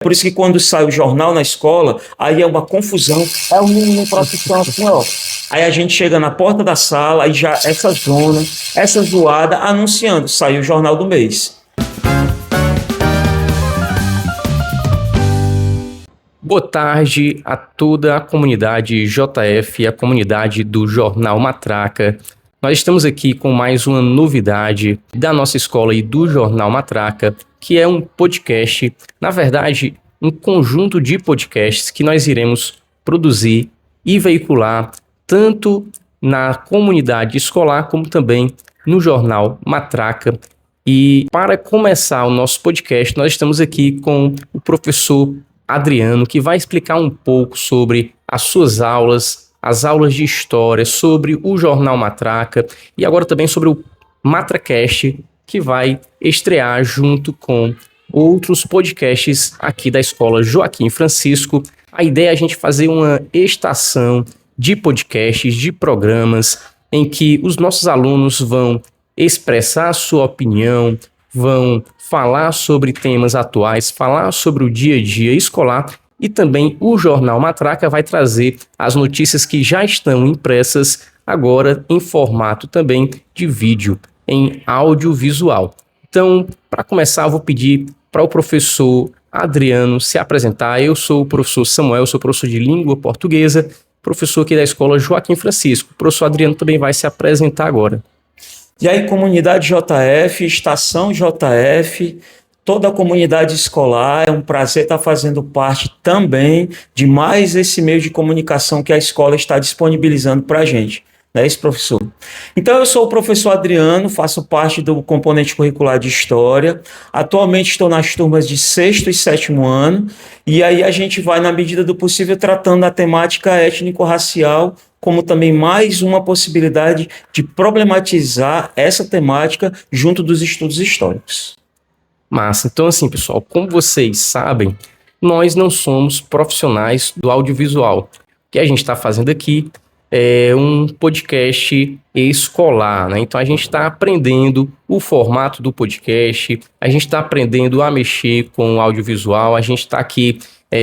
Por isso que quando sai o jornal na escola, aí é uma confusão. É o menino em profissão assim, ó. Aí a gente chega na porta da sala, aí já essa zona, essa zoada, anunciando, saiu o jornal do mês. Boa tarde a toda a comunidade JF, a comunidade do Jornal Matraca. Nós estamos aqui com mais uma novidade da nossa escola e do Jornal Matraca, que é um podcast, na verdade, um conjunto de podcasts que nós iremos produzir e veicular tanto na comunidade escolar como também no Jornal Matraca. E para começar o nosso podcast, nós estamos aqui com o professor Adriano, que vai explicar um pouco sobre as suas aulas, as aulas de história, sobre o Jornal Matraca e agora também sobre o MatraCast, que vai estrear junto com outros podcasts aqui da Escola Joaquim Francisco. A ideia é a gente fazer uma estação de podcasts, de programas, em que os nossos alunos vão expressar a sua opinião, vão falar sobre temas atuais, falar sobre o dia a dia escolar e também o Jornal Matraca vai trazer as notícias que já estão impressas agora em formato também de vídeo, em audiovisual. Então, para começar, eu vou pedir para o professor Adriano se apresentar. Eu sou o professor Samuel, sou professor de língua portuguesa, professor aqui da Escola Joaquim Francisco. O professor Adriano também vai se apresentar agora. E aí, comunidade JF, estação JF, toda a comunidade escolar, é um prazer estar fazendo parte também de mais esse meio de comunicação que a escola está disponibilizando para a gente. Não é isso, professor? Então, eu sou o professor Adriano, faço parte do componente curricular de História. Atualmente estou nas turmas de 6º e 7º ano, e aí a gente vai, na medida do possível, tratando a temática étnico-racial, como também mais uma possibilidade de problematizar essa temática junto dos estudos históricos. Massa. Então, assim, pessoal, como vocês sabem, nós não somos profissionais do audiovisual. O que a gente está fazendo aqui é um podcast escolar, né? Então, a gente está aprendendo o formato do podcast, a gente está aprendendo a mexer com o audiovisual, a gente está aqui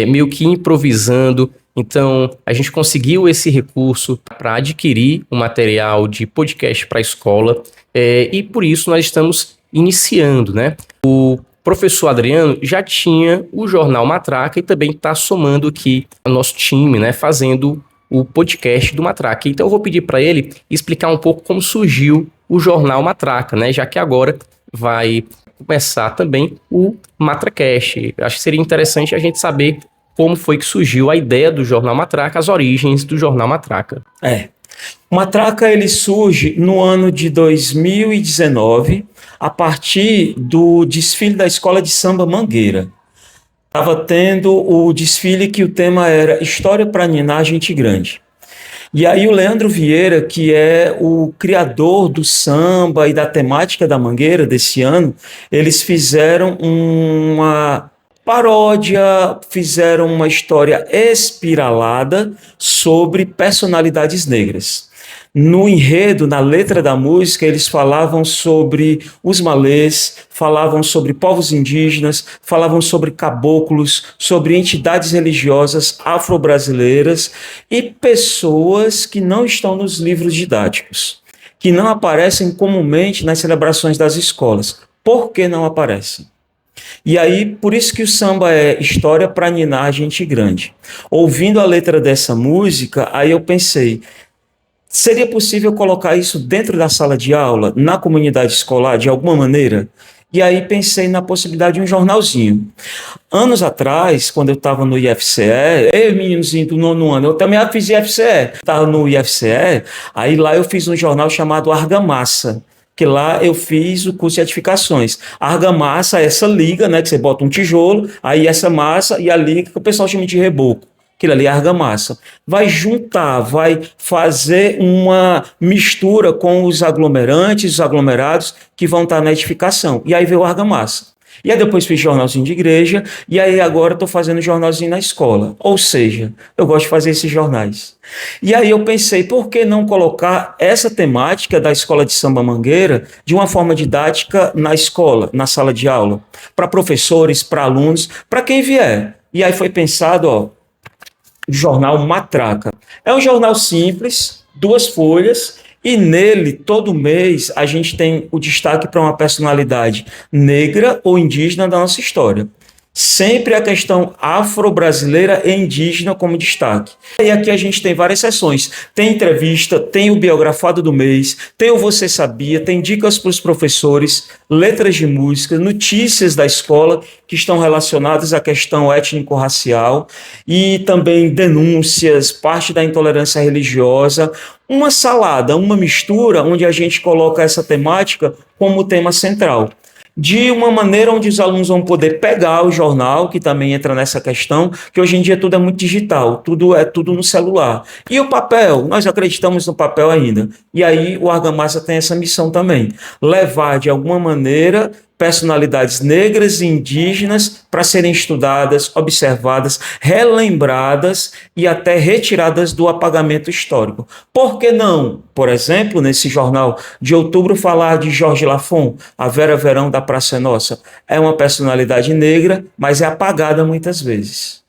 meio que improvisando. Então, a gente conseguiu esse recurso para adquirir um material de podcast para a escola e por isso nós estamos iniciando, né? O professor Adriano já tinha o Jornal Matraca e também está somando aqui o nosso time, né? Fazendo o podcast do Matraca. Então, eu vou pedir para ele explicar um pouco como surgiu o Jornal Matraca, né? Já que agora vai começar também o MatraCast. Acho que seria interessante a gente saber como foi que surgiu a ideia do Jornal Matraca, as origens do Jornal Matraca. O Matraca ele surge no ano de 2019, a partir do desfile da Escola de Samba Mangueira. Estava tendo o desfile que o tema era História para Ninar Gente Grande. E aí o Leandro Vieira, que é o criador do samba e da temática da Mangueira desse ano, eles fizeram uma paródia, fizeram uma história espiralada sobre personalidades negras. No enredo, na letra da música, eles falavam sobre os malês, falavam sobre povos indígenas, falavam sobre caboclos, sobre entidades religiosas afro-brasileiras e pessoas que não estão nos livros didáticos, que não aparecem comumente nas celebrações das escolas. Por que não aparecem? E aí, por isso que o samba é História para Ninar Gente Grande. Ouvindo a letra dessa música, aí eu pensei, seria possível colocar isso dentro da sala de aula, na comunidade escolar, de alguma maneira? E aí pensei na possibilidade de um jornalzinho. Anos atrás, quando eu estava no IFCE, eu, meninozinho do 9º ano, eu também fiz IFCE. Estava no IFCE, aí lá eu fiz um jornal chamado Argamassa, que lá eu fiz o curso de edificações. A argamassa é essa liga, né, que você bota um tijolo, aí essa massa e a liga que o pessoal chama de reboco. Aquilo ali é argamassa. Vai juntar, vai fazer uma mistura com os aglomerantes, os aglomerados que vão estar na edificação. E aí veio a argamassa. E aí depois fiz jornalzinho de igreja, e aí agora estou fazendo jornalzinho na escola. Ou seja, eu gosto de fazer esses jornais. E aí eu pensei, por que não colocar essa temática da Escola de Samba Mangueira de uma forma didática na escola, na sala de aula, para professores, para alunos, para quem vier. E aí foi pensado, ó, o jornal Matraca. É um jornal simples, 2 folhas, e nele, todo mês, a gente tem o destaque para uma personalidade negra ou indígena da nossa história. Sempre a questão afro-brasileira e indígena como destaque. E aqui a gente tem várias sessões. Tem entrevista, tem o biografado do mês, tem o Você Sabia, tem dicas para os professores, letras de música, notícias da escola que estão relacionadas à questão étnico-racial e também denúncias, parte da intolerância religiosa, uma salada, uma mistura onde a gente coloca essa temática como tema central, de uma maneira onde os alunos vão poder pegar o jornal, que também entra nessa questão, que hoje em dia tudo é muito digital, tudo no celular. E o papel, nós acreditamos no papel ainda. E aí o Argamassa tem essa missão também, levar de alguma maneira personalidades negras e indígenas para serem estudadas, observadas, relembradas e até retiradas do apagamento histórico. Por que não, por exemplo, nesse jornal de outubro, falar de Jorge Lafon, a Vera Verão da Praça é Nossa? É uma personalidade negra, mas é apagada muitas vezes.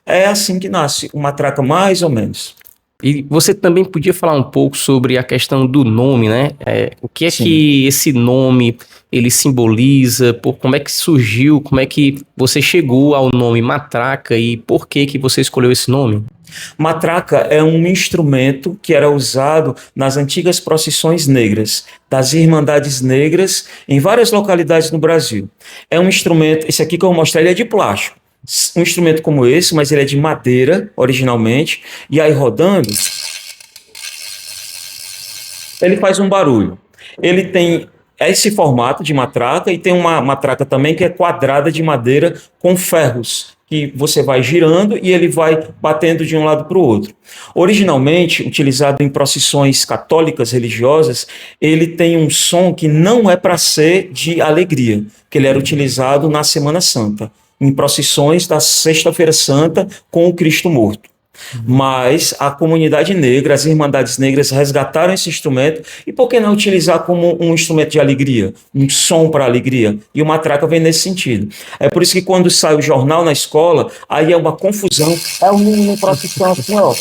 É assim que nasce o Matraca, mais ou menos. E você também podia falar um pouco sobre a questão do nome, né? O que é Sim. que esse nome ele simboliza, como é que surgiu, como é que você chegou ao nome Matraca e por que que você escolheu esse nome? Matraca é um instrumento que era usado nas antigas procissões negras, das Irmandades Negras, em várias localidades no Brasil. É um instrumento, esse aqui que eu vou mostrar, ele é de plástico. Um instrumento como esse, mas ele é de madeira, originalmente, e aí rodando, ele faz um barulho. Ele tem esse formato de matraca e tem uma matraca também que é quadrada de madeira com ferros, que você vai girando e ele vai batendo de um lado para o outro. Originalmente, utilizado em procissões católicas religiosas, ele tem um som que não é para ser de alegria, que ele era utilizado na Semana Santa, em procissões da Sexta-feira Santa com o Cristo morto. Mas a comunidade negra, as Irmandades Negras resgataram esse instrumento e por que não utilizar como um instrumento de alegria, um som para alegria? E o matraca vem nesse sentido. É por isso que quando sai o jornal na escola, aí é uma confusão, é uma procissão assim, ó.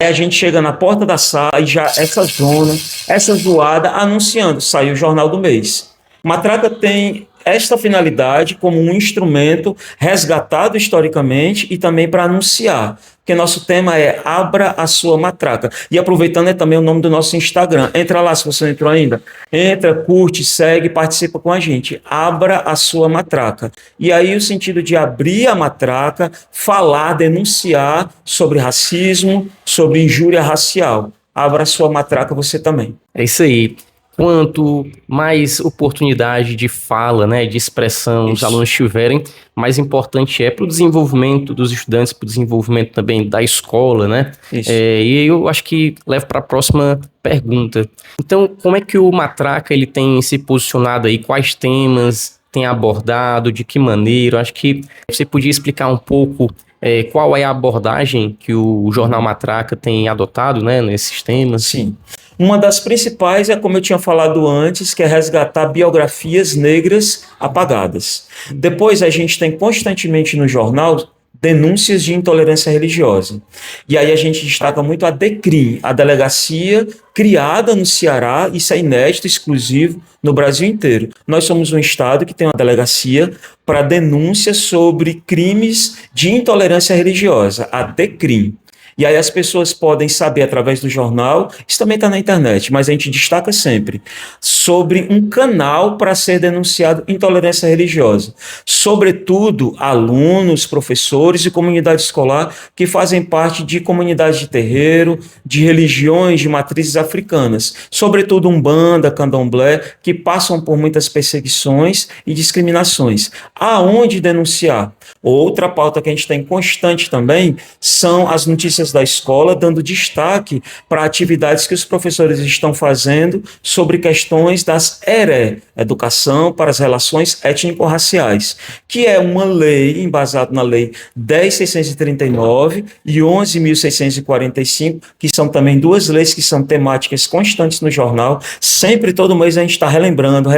Aí a gente chega na porta da sala e já essa zona, essa zoada anunciando, saiu o jornal do mês. Matraca tem esta finalidade como um instrumento resgatado historicamente e também para anunciar, porque nosso tema é Abra a Sua Matraca. E aproveitando é também o nome do nosso Instagram. Entra lá se você não entrou ainda. Entra, curte, segue, participa com a gente. Abra a Sua Matraca. E aí o sentido de abrir a matraca, falar, denunciar sobre racismo, sobre injúria racial. Abra a sua matraca você também. É isso aí. Quanto mais oportunidade de fala, né, de expressão os alunos tiverem, mais importante é para o desenvolvimento dos estudantes, para o desenvolvimento também da escola, né? E eu acho que levo para a próxima pergunta. Então, como é que o Matraca ele tem se posicionado aí? Quais temas tem abordado? De que maneira? Eu acho que você podia explicar um pouco qual é a abordagem que o Jornal Matraca tem adotado, né, nesses temas? Sim. Uma das principais é, como eu tinha falado antes, que é resgatar biografias negras apagadas. Depois a gente tem constantemente no jornal denúncias de intolerância religiosa. E aí a gente destaca muito a DECRIM, a delegacia criada no Ceará, isso é inédito, exclusivo no Brasil inteiro. Nós somos um estado que tem uma delegacia para denúncias sobre crimes de intolerância religiosa, a DECRIM. E aí as pessoas podem saber através do jornal, isso também está na internet, mas a gente destaca sempre, sobre um canal para ser denunciado intolerância religiosa. Sobretudo, alunos, professores e comunidade escolar que fazem parte de comunidades de terreiro, de religiões de matrizes africanas. Sobretudo Umbanda, Candomblé, que passam por muitas perseguições e discriminações. Aonde denunciar? Outra pauta que a gente tem constante também são as notícias temáticas da escola, dando destaque para atividades que os professores estão fazendo sobre questões das ERE, Educação para as Relações Étnico-Raciais, que é uma lei embasada na Lei 10.639 e 11.645, que são também duas leis que são temáticas constantes no jornal. Sempre, todo mês, a gente está relembrando,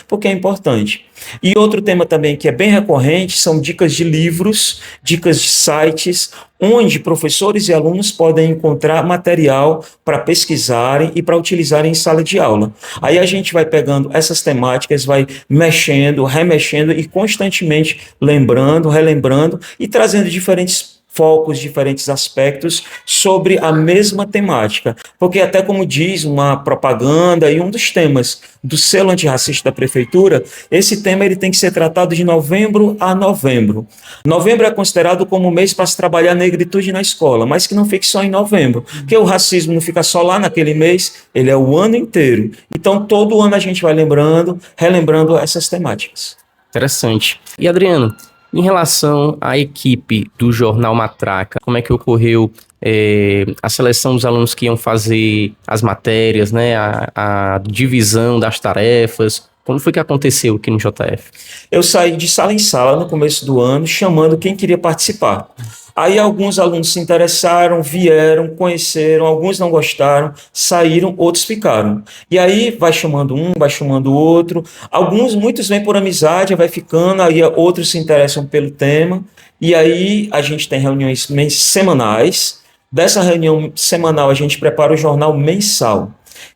porque é importante. E outro tema também que é bem recorrente são dicas de livros, dicas de sites, onde professores e alunos podem encontrar material para pesquisarem e para utilizarem em sala de aula. Aí a gente vai pegando essas temáticas, vai mexendo, remexendo e constantemente lembrando, relembrando e trazendo diferentes focos, diferentes aspectos sobre a mesma temática. Porque até como diz uma propaganda e um dos temas do selo antirracista da prefeitura, esse tema ele tem que ser tratado de novembro a novembro. Novembro é considerado como um mês para se trabalhar a negritude na escola, mas que não fique só em novembro, porque o racismo não fica só lá naquele mês, ele é o ano inteiro. Então, todo ano a gente vai lembrando, relembrando essas temáticas. Interessante. E Adriano, em relação à equipe do Jornal Matraca, como é que ocorreu a seleção dos alunos que iam fazer as matérias, né, a divisão das tarefas? Como foi que aconteceu aqui no JF? Eu saí de sala em sala no começo do ano, chamando quem queria participar. Aí alguns alunos se interessaram, vieram, conheceram, alguns não gostaram, saíram, outros ficaram. E aí vai chamando um, vai chamando o outro. Muitos vêm por amizade, vai ficando, aí outros se interessam pelo tema. E aí a gente tem reuniões semanais. Dessa reunião semanal a gente prepara o jornal mensal.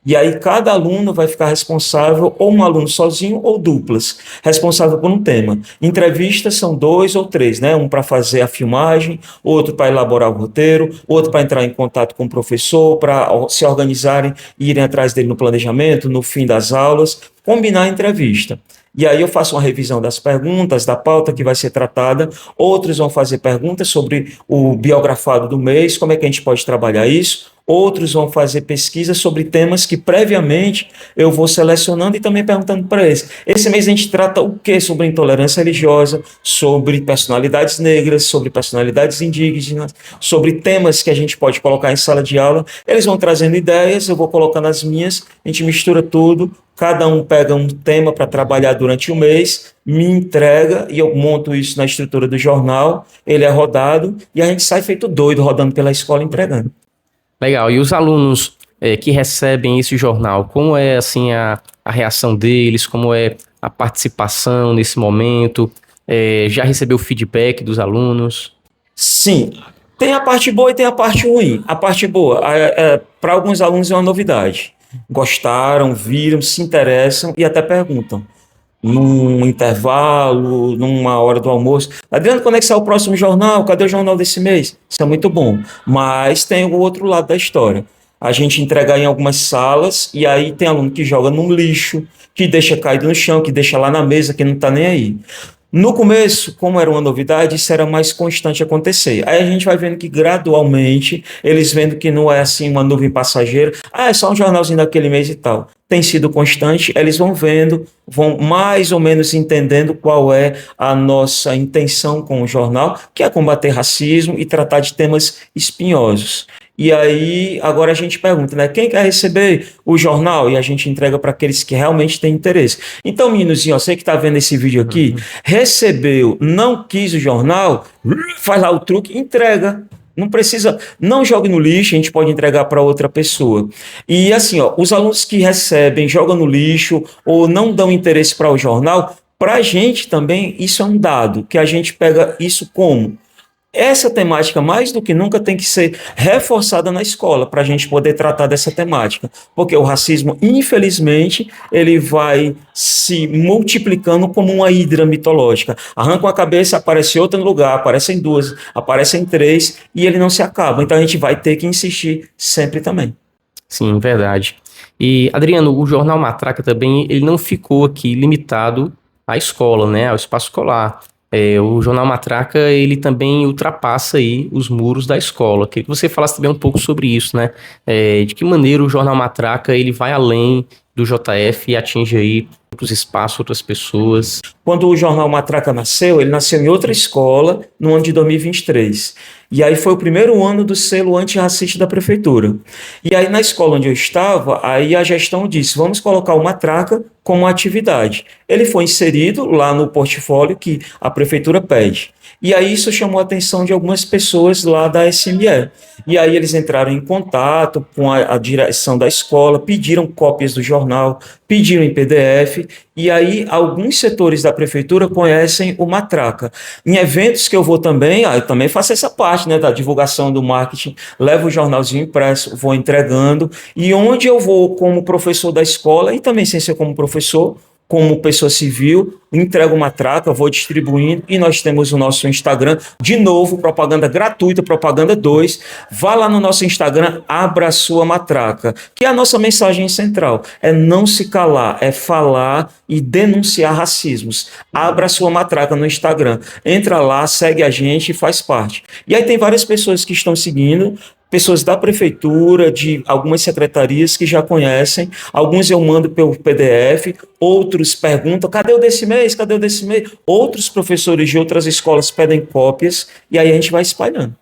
E aí cada aluno vai ficar responsável, ou um aluno sozinho ou duplas, responsável por um tema. Entrevistas são 2 ou 3, né? Um para fazer a filmagem, outro para elaborar o roteiro, outro para entrar em contato com o professor, para se organizarem e irem atrás dele no planejamento, no fim das aulas, combinar a entrevista. E aí eu faço uma revisão das perguntas, da pauta que vai ser tratada, outros vão fazer perguntas sobre o biografado do mês, como é que a gente pode trabalhar isso, outros vão fazer pesquisas sobre temas que previamente eu vou selecionando e também perguntando para eles. Esse mês a gente trata o quê? Sobre intolerância religiosa, sobre personalidades negras, sobre personalidades indígenas, sobre temas que a gente pode colocar em sala de aula. Eles vão trazendo ideias, eu vou colocando as minhas, a gente mistura tudo, cada um pega um tema para trabalhar durante o mês, me entrega e eu monto isso na estrutura do jornal, ele é rodado e a gente sai feito doido rodando pela escola entregando. Legal. E os alunos que recebem esse jornal, como é assim a reação deles, como é a participação nesse momento? Já recebeu feedback dos alunos? Sim, tem a parte boa e tem a parte ruim. A parte boa, para alguns alunos é uma novidade. Gostaram, viram, se interessam e até perguntam. Num intervalo, numa hora do almoço. Adriano, quando é que sai o próximo jornal? Cadê o jornal desse mês? Isso é muito bom. Mas tem o outro lado da história. A gente entregar em algumas salas e aí tem aluno que joga num lixo, que deixa caído no chão, que deixa lá na mesa, que não está nem aí. No começo, como era uma novidade, isso era mais constante acontecer. Aí a gente vai vendo que gradualmente, eles vendo que não é assim uma nuvem passageira, é só um jornalzinho daquele mês e tal. Tem sido constante, eles vão vendo, vão mais ou menos entendendo qual é a nossa intenção com o jornal, que é combater racismo e tratar de temas espinhosos. E aí, agora a gente pergunta, né? Quem quer receber o jornal? E a gente entrega para aqueles que realmente têm interesse. Então, meninozinho, você que está vendo esse vídeo aqui, recebeu, não quis o jornal, faz lá o truque, entrega. Não precisa, não jogue no lixo, a gente pode entregar para outra pessoa. E assim, os alunos que recebem, jogam no lixo ou não dão interesse para o jornal, para a gente também isso é um dado, que a gente pega isso como essa temática, mais do que nunca, tem que ser reforçada na escola para a gente poder tratar dessa temática. Porque o racismo, infelizmente, ele vai se multiplicando como uma hidra mitológica. Arranca uma cabeça, aparece outra no lugar, aparecem duas, aparecem três, e ele não se acaba. Então a gente vai ter que insistir sempre também. Sim, verdade. E, Adriano, o Jornal Matraca também, ele não ficou aqui limitado à escola, né, ao espaço escolar. O Jornal Matraca, ele também ultrapassa aí os muros da escola. Queria que você falasse também um pouco sobre isso, né? De que maneira o Jornal Matraca, ele vai além do JF e atinge aí outros espaços, outras pessoas. Quando o Jornal Matraca nasceu, ele nasceu em outra escola no ano de 2023. E aí foi o primeiro ano do selo antirracista da prefeitura. E aí na escola onde eu estava, aí a gestão disse, vamos colocar o Matraca como atividade. Ele foi inserido lá no portfólio que a prefeitura pede. E aí isso chamou a atenção de algumas pessoas lá da SME. E aí eles entraram em contato com a direção da escola, pediram cópias do jornal, pediram em PDF, e aí alguns setores da prefeitura conhecem o Matraca. Em eventos que eu vou também, eu também faço essa parte, né, da divulgação do marketing, levo o jornalzinho impresso, vou entregando, e onde eu vou como professor da escola, e também sem ser como professor, como pessoa civil, entrego uma Matraca, vou distribuindo, e nós temos o nosso Instagram, de novo, propaganda gratuita, propaganda 2, vá lá no nosso Instagram, abra a sua Matraca, que é a nossa mensagem central, é não se calar, é falar e denunciar racismos. Abra a sua Matraca no Instagram, entra lá, segue a gente e faz parte. E aí tem várias pessoas que estão seguindo, pessoas da prefeitura, de algumas secretarias que já conhecem, alguns eu mando pelo PDF, outros perguntam, cadê o desse mês, cadê o desse mês? Outros professores de outras escolas pedem cópias, e aí a gente vai espalhando.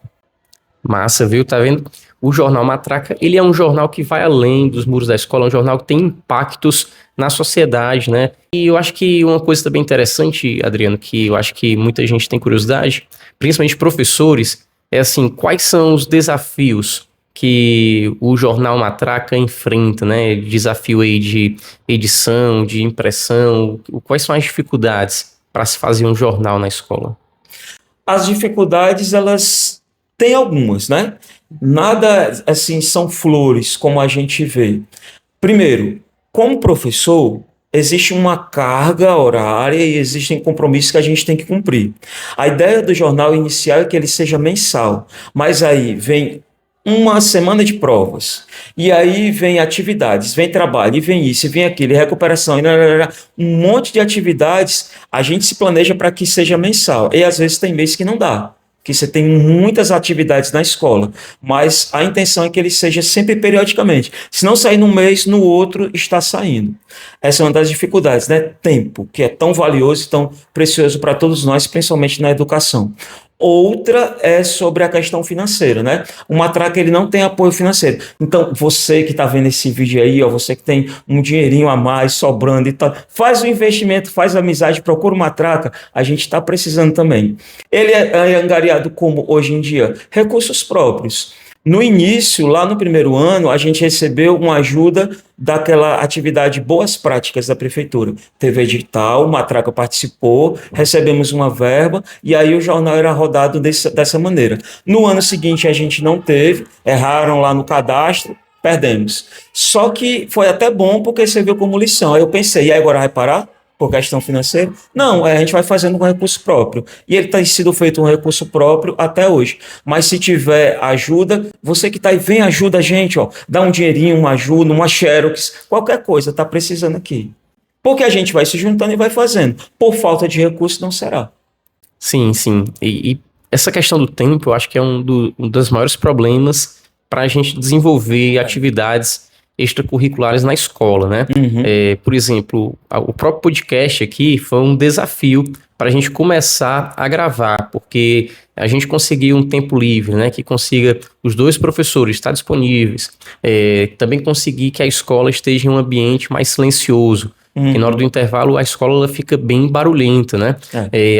Massa, viu? Tá vendo? O Jornal Matraca, ele é um jornal que vai além dos muros da escola, é um jornal que tem impactos na sociedade, né? E eu acho que uma coisa também interessante, Adriano, que eu acho que muita gente tem curiosidade, principalmente professores, é assim, quais são os desafios que o Jornal Matraca enfrenta, né? Desafio aí de edição, de impressão, quais são as dificuldades para se fazer um jornal na escola? As dificuldades, elas têm algumas, né? Nada, assim, são flores, como a gente vê. Primeiro, como professor, existe uma carga horária e existem compromissos que a gente tem que cumprir. A ideia do jornal inicial é que ele seja mensal, mas aí vem uma semana de provas, e aí vem atividades, vem trabalho, e vem isso, e vem aquilo, e recuperação, e um monte de atividades, a gente se planeja para que seja mensal, e às vezes tem mês que não dá, que você tem muitas atividades na escola, mas a intenção é que ele seja sempre periodicamente. Se não sair num mês, no outro está saindo. Essa é uma das dificuldades, né? Tempo, que é tão valioso e tão precioso para todos nós, principalmente na educação. Outra é sobre a questão financeira, né? O Matraca, ele não tem apoio financeiro. Então, você que está vendo esse vídeo aí, ó, você que tem um dinheirinho a mais sobrando e tal, faz o investimento, faz a amizade, procura o Matraca, a gente está precisando também. Ele é angariado como, hoje em dia, recursos próprios. No início, lá no primeiro ano, a gente recebeu uma ajuda daquela atividade Boas Práticas da Prefeitura. Teve edital, o Matraca participou, recebemos uma verba e aí o jornal era rodado dessa maneira. No ano seguinte a gente não teve, erraram lá no cadastro, perdemos. Só que foi até bom porque serviu como lição. Aí eu pensei, e aí agora vai parar? Por questão financeira? Não, a gente vai fazendo com recurso próprio. E ele tem sido feito um recurso próprio até hoje. Mas se tiver ajuda, você que está aí, vem, ajuda a gente, ó, dá um dinheirinho, uma ajuda, uma xerox, qualquer coisa, está precisando aqui. Porque a gente vai se juntando e vai fazendo. Por falta de recurso, não será. Sim, sim. E essa questão do tempo, eu acho que é um dos maiores problemas para a gente desenvolver atividades extracurriculares na escola, né? Uhum. Por exemplo, o próprio podcast aqui foi um desafio para a gente começar a gravar, porque a gente conseguiu um tempo livre, né? Que consiga os dois professores estar disponíveis, também conseguir que a escola esteja em um ambiente mais silencioso, porque na hora do intervalo a escola ela fica bem barulhenta, né?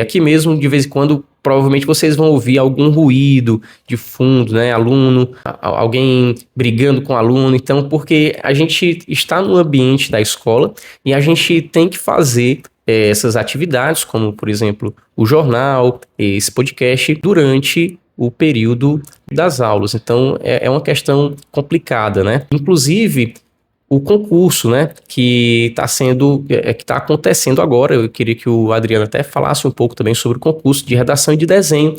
Aqui mesmo, de vez em quando, provavelmente vocês vão ouvir algum ruído de fundo, né? Aluno, alguém brigando com aluno. Então, porque a gente está no ambiente da escola e a gente tem que fazer essas atividades, como, por exemplo, o jornal, esse podcast, durante o período das aulas. Então, é uma questão complicada, né? Inclusive, o concurso, né, que está acontecendo agora. Eu queria que o Adriano até falasse um pouco também sobre o concurso de redação e de desenho,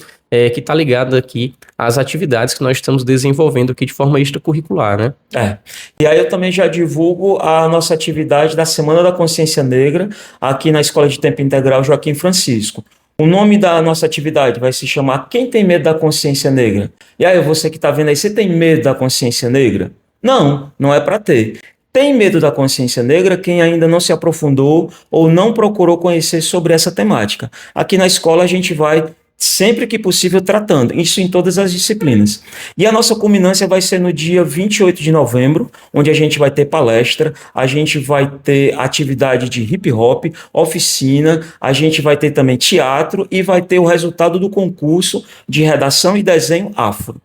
que está ligado aqui às atividades que nós estamos desenvolvendo aqui de forma extracurricular, né? E aí eu também já divulgo a nossa atividade da Semana da Consciência Negra aqui na Escola de Tempo Integral Joaquim Francisco. O nome da nossa atividade vai se chamar Quem Tem Medo da Consciência Negra? E aí, você que está vendo aí, você tem medo da consciência negra? Não, não é para ter. Tem medo da consciência negra quem ainda não se aprofundou ou não procurou conhecer sobre essa temática. Aqui na escola a gente vai sempre que possível tratando, isso em todas as disciplinas. E a nossa culminância vai ser no dia 28 de novembro, onde a gente vai ter palestra, a gente vai ter atividade de hip hop, oficina, a gente vai ter também teatro e vai ter o resultado do concurso de redação e desenho afro.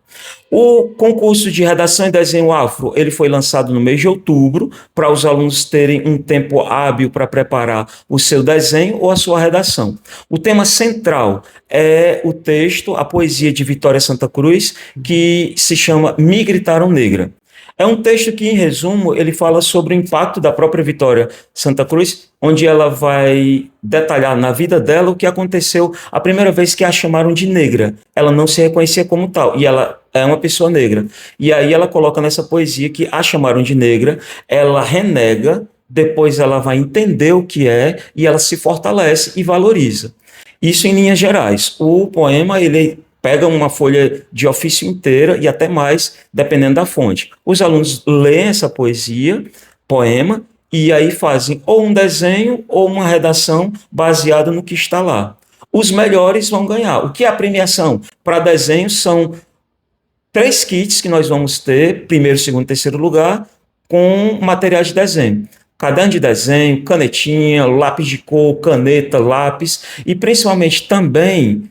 O concurso de redação e desenho afro, ele foi lançado no mês de outubro, para os alunos terem um tempo hábil para preparar o seu desenho ou a sua redação. O tema central é o texto, a poesia de Vitória Santa Cruz, que se chama Me Gritaram Negra. É um texto que, em resumo, ele fala sobre o impacto da própria Vitória Santa Cruz, onde ela vai detalhar na vida dela o que aconteceu a primeira vez que a chamaram de negra. Ela não se reconhecia como tal, e ela é uma pessoa negra. E aí ela coloca nessa poesia que a chamaram de negra, ela renega, depois ela vai entender o que é, e ela se fortalece e valoriza. Isso em linhas gerais. O poema, ele pega uma folha de ofício inteira e até mais, dependendo da fonte. Os alunos leem essa poesia, poema, e aí fazem ou um desenho ou uma redação baseada no que está lá. Os melhores vão ganhar. O que é a premiação? Para desenho são 3 kits que nós vamos ter, primeiro, segundo, terceiro lugar, com materiais de desenho. Caderno de desenho, canetinha, lápis de cor, caneta, lápis e principalmente também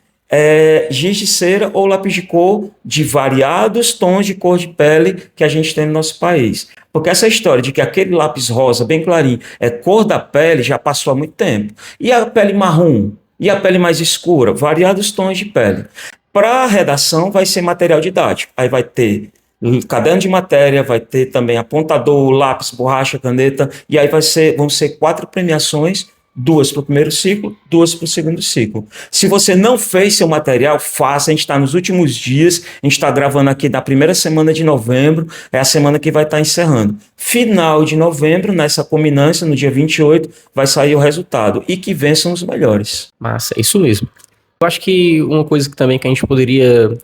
giz de cera ou lápis de cor de variados tons de cor de pele que a gente tem no nosso país. Porque essa história de que aquele lápis rosa bem clarinho é cor da pele já passou há muito tempo. E a pele marrom? E a pele mais escura? Variados tons de pele. Para a redação vai ser material didático. Aí vai ter caderno de matéria, vai ter também apontador, lápis, borracha, caneta, e aí vão ser 4 premiações, 2 para o primeiro ciclo, 2 para o segundo ciclo. Se você não fez seu material, faça, a gente está nos últimos dias, a gente está gravando aqui na primeira semana de novembro, é a semana que vai estar encerrando. Final de novembro, nessa culminância, no dia 28, vai sair o resultado, e que vençam os melhores. Massa, é isso mesmo. Eu acho que uma coisa que também que a gente poderia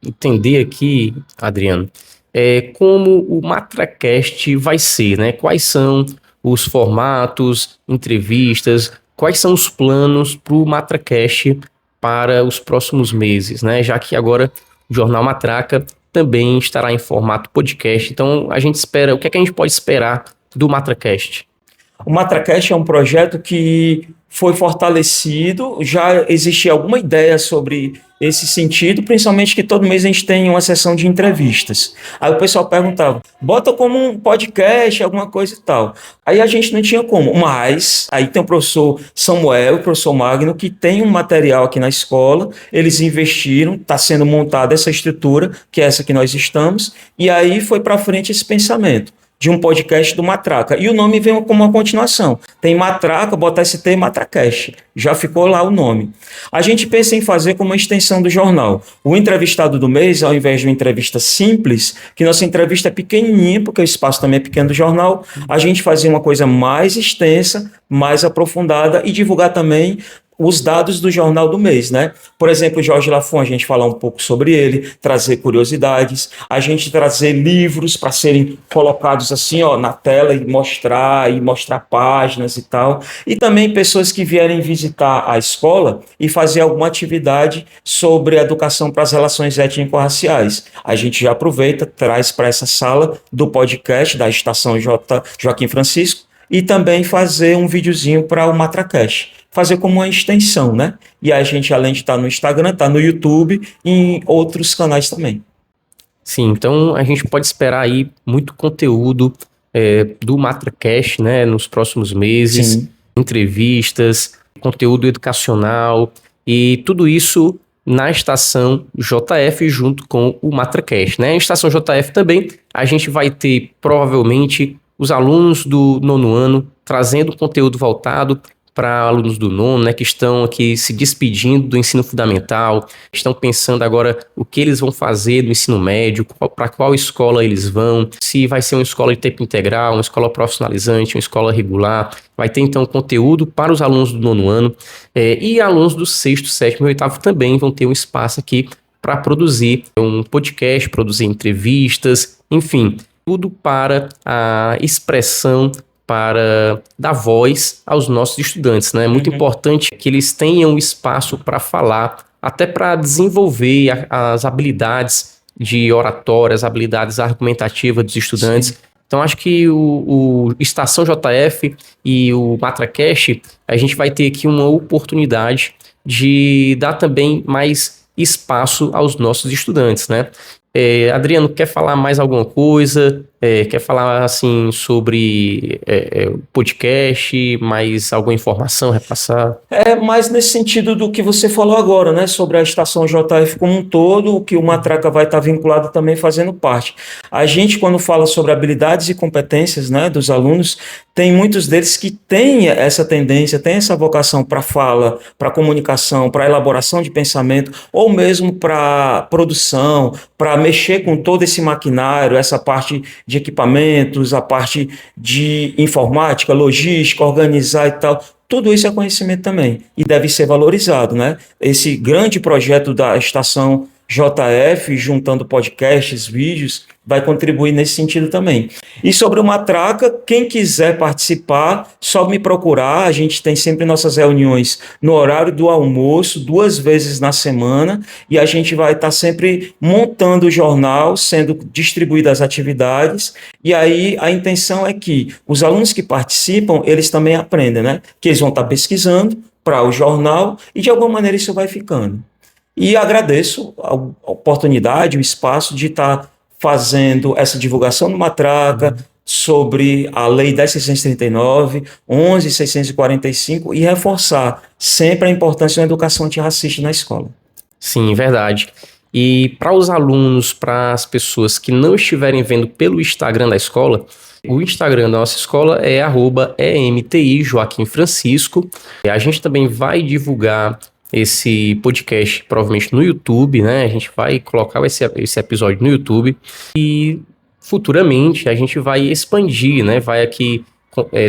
entender aqui, Adriano, é como o MatraCast vai ser, né? Quais são os formatos, entrevistas, quais são os planos para o MatraCast para os próximos meses, né? Já que agora o Jornal Matraca também estará em formato podcast. Então, a gente espera, o que é que a gente pode esperar do MatraCast? O MatraCast é um projeto que foi fortalecido, já existia alguma ideia sobre esse sentido, principalmente que todo mês a gente tem uma sessão de entrevistas. Aí o pessoal perguntava, bota como um podcast, alguma coisa e tal. Aí a gente não tinha como, mas aí tem o professor Samuel e o professor Magno, que tem um material aqui na escola, eles investiram, está sendo montada essa estrutura, que é essa que nós estamos, e aí foi para frente esse pensamento de um podcast do Matraca. E o nome vem como uma continuação. Tem Matraca, bota ST MatraCast. Já ficou lá o nome. A gente pensa em fazer como uma extensão do jornal. O entrevistado do mês, ao invés de uma entrevista simples, que nossa entrevista é pequenininha, porque o espaço também é pequeno do jornal, a gente fazia uma coisa mais extensa, mais aprofundada e divulgar também os dados do jornal do mês, né? Por exemplo, Jorge Lafon, a gente falar um pouco sobre ele, trazer curiosidades, a gente trazer livros para serem colocados assim, ó, na tela e mostrar páginas e tal. E também pessoas que vierem visitar a escola e fazer alguma atividade sobre educação para as relações étnico-raciais. A gente já aproveita, traz para essa sala do podcast da Estação Joaquim Francisco e também fazer um videozinho para o MatraCast. Fazer como uma extensão, né? E a gente, além de estar no Instagram, está no YouTube e em outros canais também. Sim, então a gente pode esperar aí muito conteúdo do MatraCast, né? Nos próximos meses, sim, entrevistas, conteúdo educacional e tudo isso na Estação JF junto com o MatraCast, né? Na Estação JF também a gente vai ter provavelmente os alunos do 9º ano trazendo conteúdo voltado para alunos do 9º, né, que estão aqui se despedindo do ensino fundamental, estão pensando agora o que eles vão fazer no ensino médio, para qual escola eles vão, se vai ser uma escola de tempo integral, uma escola profissionalizante, uma escola regular. Vai ter então conteúdo para os alunos do 9º ano e alunos do 6º, 7º e 8º também vão ter um espaço aqui para produzir um podcast, produzir entrevistas, enfim, tudo para a expressão, para dar voz aos nossos estudantes, né? É muito importante que eles tenham espaço para falar até para desenvolver as habilidades de oratória, as habilidades argumentativas dos estudantes. Sim. Então, acho que o Estação JF e o MatraCast, a gente vai ter aqui uma oportunidade de dar também mais espaço aos nossos estudantes, né? Adriano, quer falar mais alguma coisa? Quer falar assim sobre podcast, mais alguma informação repassar? Mais nesse sentido do que você falou agora, né? Sobre a Estação JF como um todo, que o Matraca vai estar vinculado também fazendo parte. A gente, quando fala sobre habilidades e competências, né, dos alunos, tem muitos deles que têm essa tendência, têm essa vocação para fala, para comunicação, para elaboração de pensamento, ou mesmo para produção, para mexer com todo esse maquinário, essa parte de equipamentos, a parte de informática, logística, organizar e tal. Tudo isso é conhecimento também e deve ser valorizado, né? Esse grande projeto da Estação JF, juntando podcasts, vídeos, vai contribuir nesse sentido também. E sobre o Matraca, quem quiser participar, só me procurar. A gente tem sempre nossas reuniões no horário do almoço, 2 vezes na semana, e a gente vai estar sempre montando o jornal, sendo distribuídas as atividades, e aí a intenção é que os alunos que participam, eles também aprendem, né? Que eles vão estar pesquisando para o jornal, e de alguma maneira isso vai ficando. E agradeço a oportunidade, o espaço de estar fazendo essa divulgação no Matraca sobre a Lei 10.639, 11.645 e reforçar sempre a importância da educação antirracista na escola. Sim, verdade. E para os alunos, para as pessoas que não estiverem vendo pelo Instagram da escola, o Instagram da nossa escola é @EMTI Joaquim Francisco. A gente também vai divulgar esse podcast provavelmente no YouTube, né? A gente vai colocar esse episódio no YouTube e futuramente a gente vai expandir, né? Vai aqui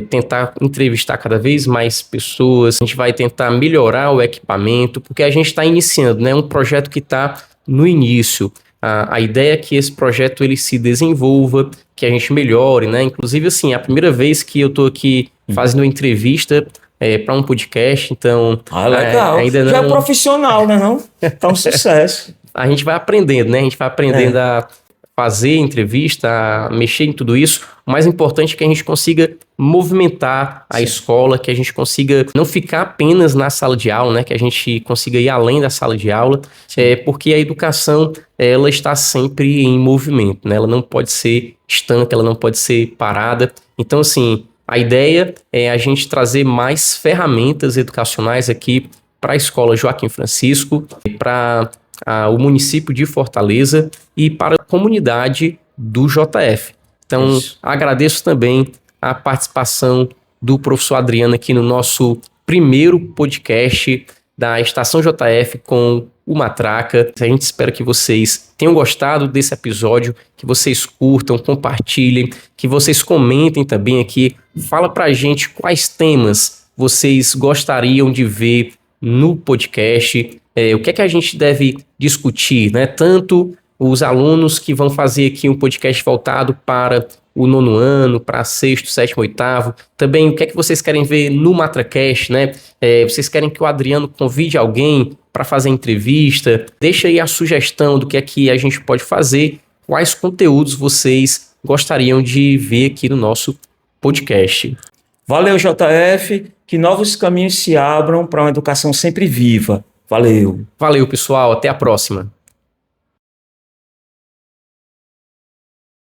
tentar entrevistar cada vez mais pessoas, a gente vai tentar melhorar o equipamento, porque a gente está iniciando, né? Um projeto que está no início. A ideia é que esse projeto ele se desenvolva, que a gente melhore, né? Inclusive, assim, é a primeira vez que eu estou aqui fazendo uma entrevista para um podcast, então... legal. Ainda não... Já é profissional, né, não? Tá um sucesso. A gente vai aprendendo, né? A gente vai aprendendo a fazer entrevista, a mexer em tudo isso. O mais importante é que a gente consiga movimentar a escola, que a gente consiga não ficar apenas na sala de aula, né? Que a gente consiga ir além da sala de aula, porque a educação, ela está sempre em movimento, né? Ela não pode ser estanque, ela não pode ser parada. Então, assim... A ideia é a gente trazer mais ferramentas educacionais aqui para a Escola Joaquim Francisco, para o município de Fortaleza e para a comunidade do JF. Então, agradeço também a participação do professor Adriano aqui no nosso primeiro podcast da Estação JF com o Matraca. A gente espera que vocês tenham gostado desse episódio, que vocês curtam, compartilhem, que vocês comentem também aqui. Fala pra gente quais temas vocês gostariam de ver no podcast, o que é que a gente deve discutir, né? Tanto os alunos que vão fazer aqui um podcast voltado para o 9º ano, para 6º, 7º, 8º. Também o que é que vocês querem ver no MatraCast, né? Vocês querem que o Adriano convide alguém para fazer entrevista? Deixa aí a sugestão do que é que a gente pode fazer, quais conteúdos vocês gostariam de ver aqui no nosso podcast. Valeu, JF, que novos caminhos se abram para uma educação sempre viva. Valeu. Valeu, pessoal, até a próxima.